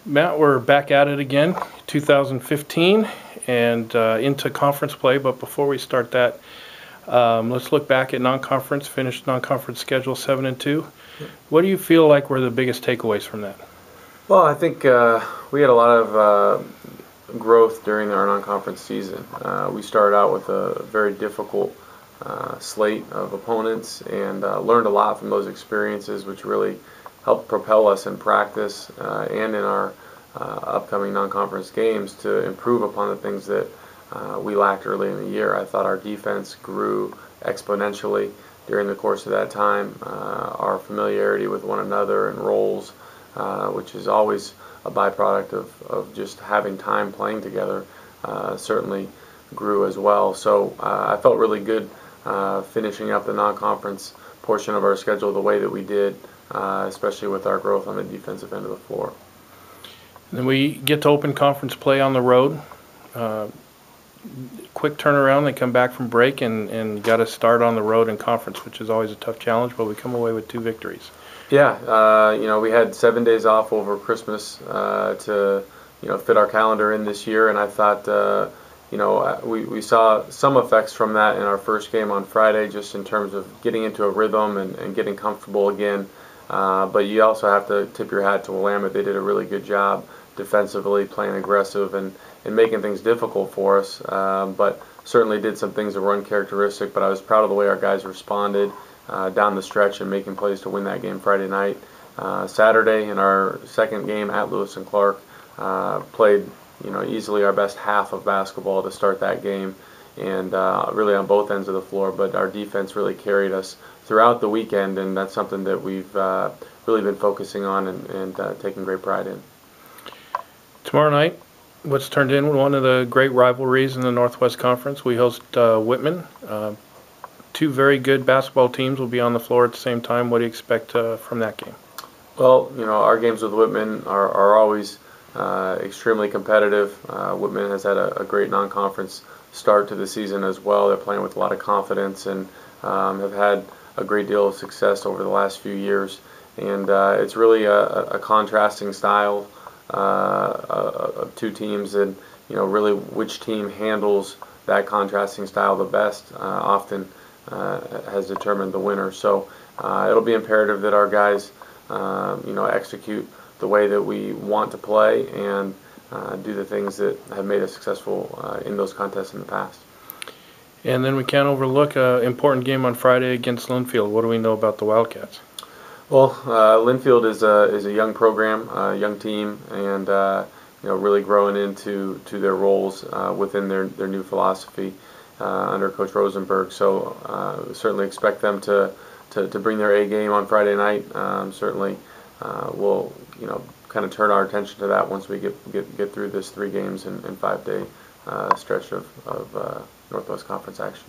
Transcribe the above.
Matt, we're back at it again, 2015, and into conference play. But before we start that, let's look back at non-conference, finished non-conference schedule 7-2. What do you feel like were the biggest takeaways from that? Well, I think we had a lot of growth during our non-conference season. We started out with a very difficult slate of opponents and learned a lot from those experiences, which really helped propel us in practice and in our upcoming non-conference games to improve upon the things that we lacked early in the year. I thought our defense grew exponentially during the course of that time. Our familiarity with one another and roles, which is always a byproduct of just having time playing together, certainly grew as well. So I felt really good finishing up the non-conference portion of our schedule the way that we did, especially with our growth on the defensive end of the floor. And then we get to open conference play on the road. Quick turnaround. They come back from break and got to start on the road in conference, which is always a tough challenge, but we come away with 2 victories. Yeah, we had 7 days off over Christmas to fit our calendar in this year, and I thought we saw some effects from that in our first game on Friday, just in terms of getting into a rhythm and getting comfortable again. But you also have to tip your hat to Willamette. They did a really good job defensively, playing aggressive and making things difficult for us. But certainly did some things that were uncharacteristic. But I was proud of the way our guys responded down the stretch and making plays to win that game Friday night. Saturday, in our second game at Lewis and Clark, played easily our best half of basketball to start that game, and really on both ends of the floor. But our defense really carried us throughout the weekend, and that's something that we've really been focusing on and taking great pride in. Tomorrow night, what's turned in one of the great rivalries in the Northwest Conference. We host Whitman. 2 very good basketball teams will be on the floor at the same time. What do you expect from that game? Well, our games with Whitman are always extremely competitive. Whitman has had a great non-conference start to the season as well. They're playing with a lot of confidence and have had a great deal of success over the last few years. And it's really a contrasting style of 2 teams, and really which team handles that contrasting style the best often has determined the winner. So it'll be imperative that our guys execute the way that we want to play and do the things that have made us successful in those contests in the past. And then we can't overlook an important game on Friday against Linfield. What do we know about the Wildcats? Well, Linfield is a young program, a young team, and really growing into their roles within their new philosophy under Coach Rosenberg. So certainly expect them to bring their A game on Friday night. Certainly we'll kind of turn our attention to that once we get through this 3 games and 5-day stretch of Northwest Conference action.